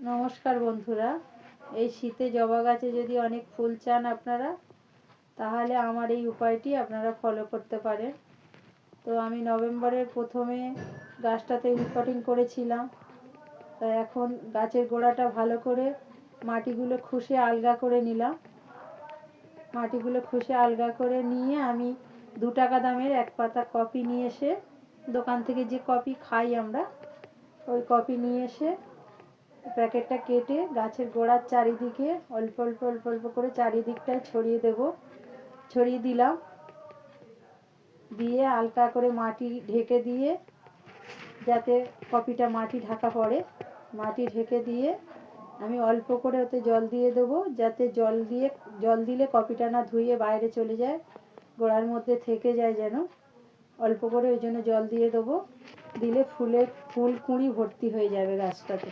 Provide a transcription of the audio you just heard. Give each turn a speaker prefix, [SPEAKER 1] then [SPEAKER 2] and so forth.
[SPEAKER 1] নমস্কার বন্ধুরা, এই শীতে জবা গাছে যদি অনেক ফুল চান আপনারা, তাহলে আমার এই উপায়টি আপনারা ফলো করতে পারেন। তো আমি নভেম্বরের প্রথমে গাছটাতে রিপোর্টিং করেছিলাম। তো এখন গাছের গোড়াটা ভালো করে মাটিগুলো খুশে আলগা করে নিলাম। মাটিগুলো খুশে আলগা করে নিয়ে আমি 2 টাকা দামের এক পাতা কপি নিয়ে এসে, দোকান থেকে যে কপি খাই আমরা, ওই কপি নিয়ে এসে প্যাকেটটা কেটে গাছের গোড়ার চারিদিকে অল্প অল্প অল্প অল্প করে চারিদিকটায় ছড়িয়ে দিলাম। দিয়ে হালকা করে মাটি ঢেকে দিয়ে, যাতে কপিটা মাটি ঢাকা পড়ে, মাটি ঢেকে দিয়ে আমি অল্প করে ওতে জল দিয়ে দেবো, যাতে জল দিলে কপিটা না ধুয়ে বাইরে চলে যায়, গোড়ার মধ্যে থেকে যায় যেন। অল্প করে ওই জন্য জল দিয়ে দেবো। দিলে ফুল কুঁড়ি ভর্তি হয়ে যাবে গাছটাতে।